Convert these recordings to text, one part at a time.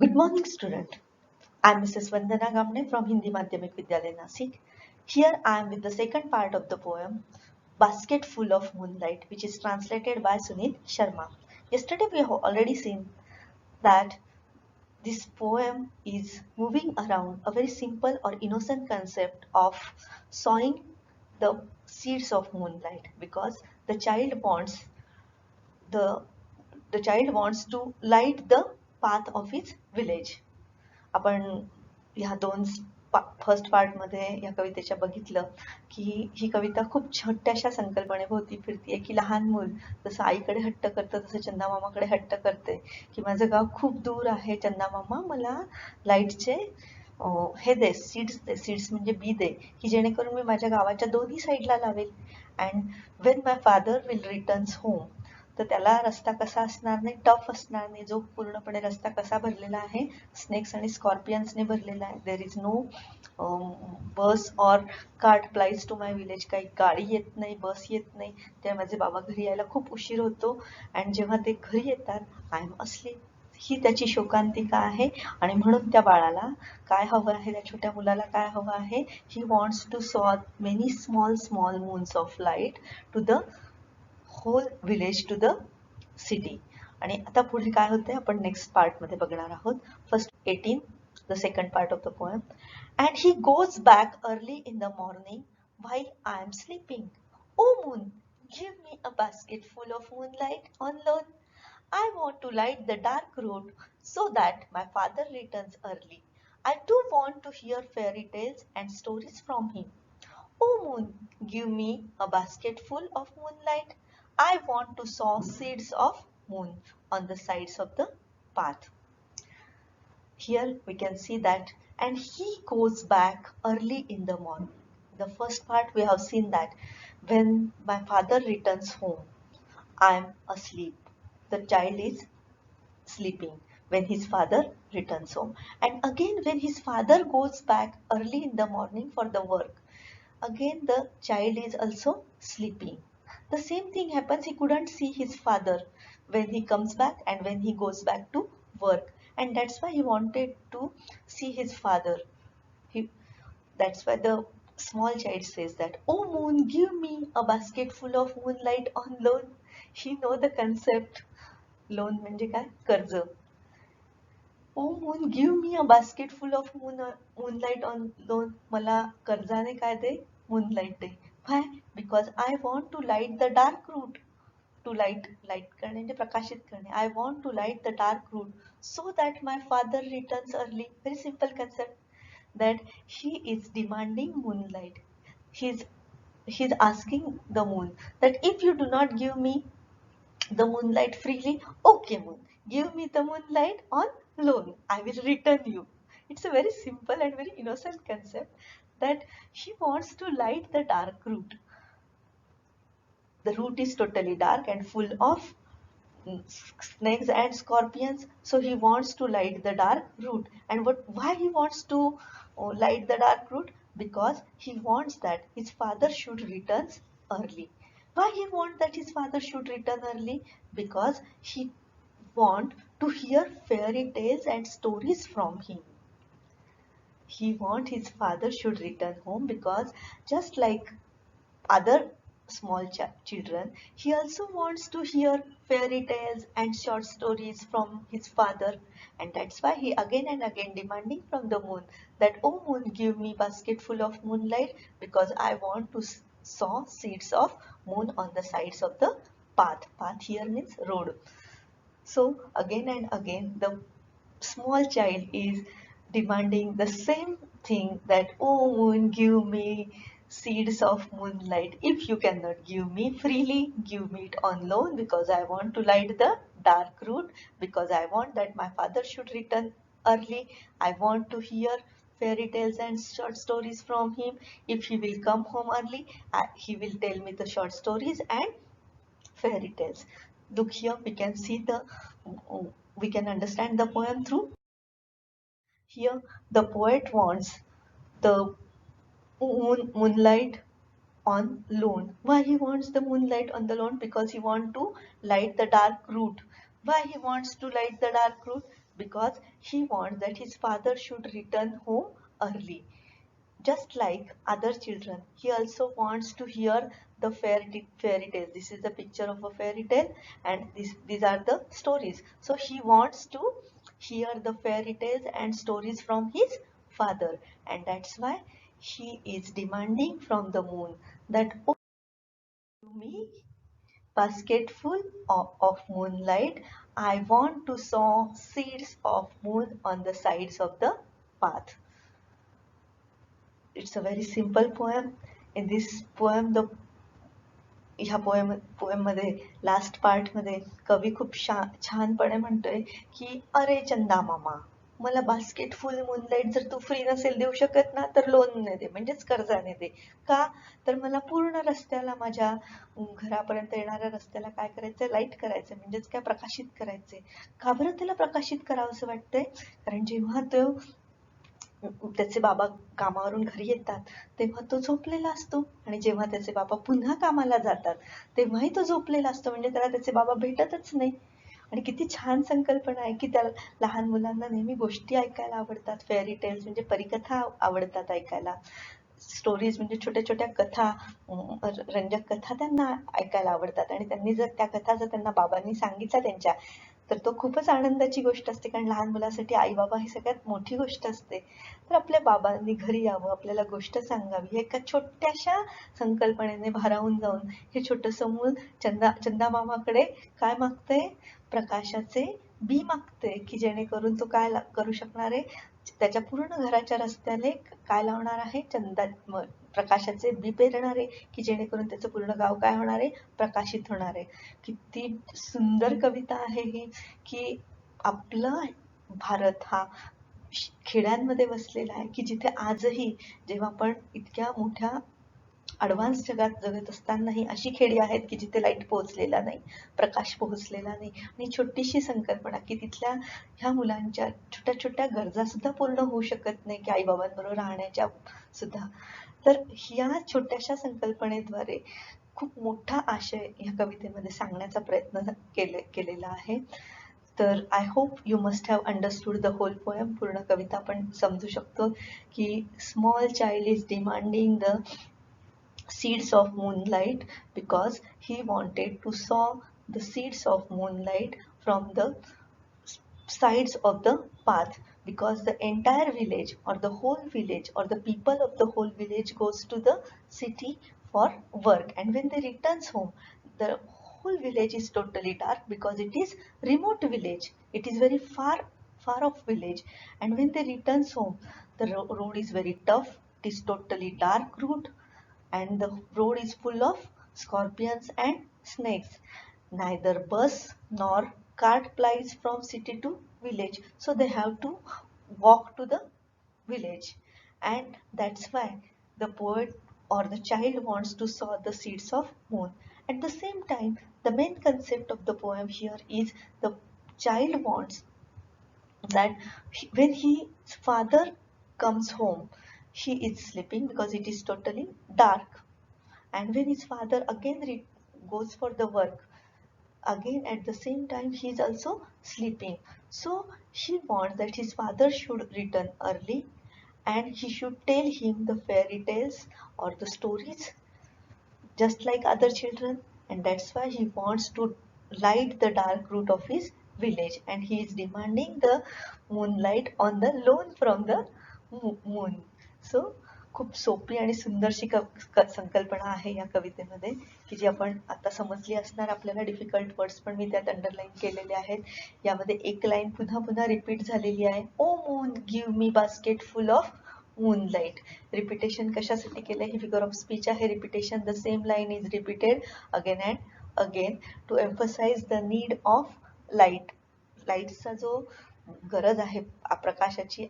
Good morning, student. I am Mrs. Vandana Gamne from Hindi Madhyamik Vidyalay, Nashik. Here I am with the second part of the poem, Basketful of Moonlight, which is translated by Sunit Sharma. Yesterday we have already seen that this poem is moving around a very simple or innocent concept of sowing the seeds of moonlight because the child wants the the child wants to light the path of his village. आपण ह्या दोन first part मध्ये या कवितेच्या बघितलं की ही कविता खूप छोट्याशा संकल्पनेभोवती फिरतीये की लहान मूल जसं आईकडे हट्ट करतं तसं चंदामामाकडे हट्ट करते की माझं गाव खूप दूर आहे चंदामामा मला लाईटचे हे दे सीड्स म्हणजे बी दे की जेणेकरून मी माझ्या गावाच्या दोन्ही साईडला लावेल and when my father will returns home तर त्याला रस्ता कसा असणार नाही टफ असणार नाही जो पूर्णपणे रस्ता कसा भरलेला आहे स्नेक्स आणि स्कॉर्पियन्सने भरलेला आहे there is no bus or cart plies to my village काही गाडी येत नाही बस येत नाही ते माझे बाबा घरी यायला खूप उशीर होतो अँड जेव्हा ते घरी येतात आय एम अस्लीप ही त्याची शोकांतिका आहे आणि म्हणून त्या बाळाला काय हवं आहे त्या छोट्या मुलाला काय हवं आहे he wants to saw many small small moons of light to the whole village to the city आणि आता पुढे काय होते आपण नेक्स्ट पार्ट मध्ये बघणार आहोत first 18 the second part of the poem and he goes back early in the morning while I am sleeping O moon give me a basket full of moonlight on loan I want to light the dark road so that my father returns early. I too want to hear fairy tales and stories from him. Oh moon, give me a basket full of moonlight. I want to sow seeds of moon on the sides of the path. Here we can see that, and he goes back early in the morning. The first part we have seen that when my father returns home, I am asleep. The child is sleeping when his father returns home. And again, when his father goes back early in the morning for the work, again the child is also sleeping. The same thing happens, he couldn't see his father when he comes back and when he goes back to work. And that's why he wanted to see his father. That's why the small child says that, oh moon, give me a basket full of moonlight on loan. He know the concept. Loan म्हणजे काय कर्ज O moon give me a basket full of moonlight on loan मला कर्जाने काय दे moonlight दे why because I want to light the dark route to light करणे म्हणजे प्रकाशित करणे I want to light the dark route so that my father returns early very simple concept that he is demanding moonlight he is asking the moon that if you do not give me the moonlight freely, okay moon, give me the moonlight on loan, I will return you. It's a very simple and very innocent concept that he wants to light the dark route. The route is totally dark and full of snakes and scorpions, so he wants to light the dark route. And why he wants to light the dark route? Because he wants that his father should return early. Why he wants that his father should return early? Because he want to hear fairy tales and stories from him. He want his father should return home because just like other small children, he also wants to hear fairy tales and short stories from his father, and that's why he again and again demanding from the moon that, oh moon, give me basket full of moonlight because I want to sow seeds of moon on the sides of the path. Path here means road. So again and again the small child is demanding the same thing that, oh moon, give me seeds of moonlight. If you cannot give me freely, give me it on loan because I want to light the dark route, because I want that my father should return early. I want to hear fairy tales and short stories from him. If he will come home early, he will tell me the short stories and fairy tales. Look here, we can understand the poem through. Here, the poet wants the moonlight on loan. Why he wants the moonlight on the loan? Because he wants to light the dark route. Why he wants to light the dark route? because he wants that his father should return home early. Just like other children, he also wants to hear the fairy tales. This is the picture of a fairy tale, and these are the stories. So he wants to hear the fairy tales and stories from his father, and that's why he is demanding from the moon that, oh, give me basketful of moonlight. I want to sow seeds of moon on the sides of the path. It's a very simple poem. In this poem, ह्या poem मध्ये last part मध्ये कवी खूप छानपणे म्हणतोय की अरे चंदा मामा, मला बास्केटफुल मूनलाईट जर तू फ्री नसेल देऊ शकत ना, तर लोनने दे, म्हणजेच कर्जाने दे. का तर मला पूर्ण रस्त्याला, माझ्या घरापर्यंत येणाऱ्या रस्त्याला काय करायचंय, लाईट करायचंय, म्हणजेच काय प्रकाशित करायचंय. का बरं त्याला प्रकाशित करावं असं वाटतंय? कारण जेव्हा तो त्याचे बाबा कामावरून घरी येतात तेव्हा तो झोपलेला असतो, आणि जेव्हा त्याचे बाबा पुन्हा कामाला जातात तेव्हाही तो झोपलेला असतो, म्हणजे त्याला त्याचे बाबा भेटतच नाही. आणि किती छान संकल्पना आहे की त्या लहान मुलांना नेहमी गोष्टी ऐकायला आवडतात. फेअरी टेल्स म्हणजे परिकथा आवडतात ऐकायला. स्टोरीज म्हणजे छोट्या छोट्या कथा, रंजक कथा त्यांना ऐकायला आवडतात. आणि त्यांनी जर त्या कथा जर त्यांना बाबांनी सांगितल्या त्यांच्या, तर तो खूपच आनंदाची गोष्ट असते. कारण लहान मुलासाठी आई बाबा ही सगळ्यात मोठी गोष्ट असते. तर आपल्या बाबांनी घरी यावं, आपल्याला गोष्ट सांगावी, एका छोट्याशा संकल्पनेने भारावून जाऊन हे छोटंसं मूल चंदा मामाकडे काय मागतंय? प्रकाशाचे बी मागते, की जेणेकरून तो काय करू शकणार आहे, त्याच्या पूर्ण घराच्या रस्त्याने काय लावणार आहे, प्रकाशाचे बी पेरणार आहे, की जेणेकरून त्याचं पूर्ण गाव काय होणार आहे, प्रकाशित होणार आहे. किती सुंदर कविता आहे ही, की आपला भारत हा खेड्यांमध्ये वसलेला आहे, की जिथे आजही जेव्हा आपण इतक्या मोठ्या ॲडव्हान्स जगात जगत असतानाही अशी खेडी आहेत की जिथे लाईट पोहोचलेला नाही, प्रकाश पोहोचलेला नाही. आणि छोटीशी संकल्पना की तिथल्या ह्या मुलांच्या छोट्या छोट्या गरजा सुद्धा पूर्ण होऊ शकत नाही, की आईबाबांबरोबर राहण्याच्या सुद्धा. तर ह्या छोट्याशा संकल्पनेद्वारे खूप मोठा आशय ह्या कवितेमध्ये सांगण्याचा प्रयत्न केलेला आहे. तर I hope you must have understood the whole poem. पूर्ण कविता आपण समजू शकतो की small child is demanding the seeds of moonlight because he wanted to sow the seeds of moonlight from the sides of the path, because the entire village or the whole village or the people of the whole village goes to the city for work, and when they returns home the whole village is totally dark because it is remote village, it is very far off village. And when they returns home the road is very tough, it is totally dark route, and the road is full of scorpions and snakes. Neither bus nor cart plies from city to village, so they have to walk to the village. And that's why the poet or the child wants to sow the seeds of moon. At the same time, the main concept of the poem here is the child wants that when his father comes home, he is sleeping because it is totally dark, and when his father again goes for the work, again at the same time he is also sleeping. So he wants that his father should return early and he should tell him the fairy tales or the stories just like other children, and that's why he wants to light the dark route of his village, and he is demanding the moonlight on the loan from the moon. So खूप सोपी आणि सुंदरशी संकल्पना आहे या कवितेमध्ये, की जी आपण आता समजली असणार. आपल्याला डिफिकल्ट वर्ड्स पण मी त्यात अंडरलाईन केलेले आहेत. यामध्ये एक लाईन पुन्हा पुन्हा रिपीट झालेली आहे, O moon give me basket full of moonlight. Repetition कशासाठी केलं? ही फिगर ऑफ स्पीच आहे. Repetition, the same line is repeated again and again to emphasise the need of light. लाईटचा जो गरज आहे, प्रकाशाची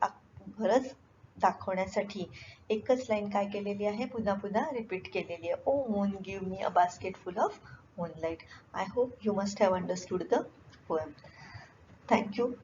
गरज दाखवण्यासाठी एकच लाईन काय केलेली आहे, पुन्हा पुन्हा रिपीट केलेली आहे, O moon give me a basket full of moonlight. I hope you must have understood the poem. Thank you.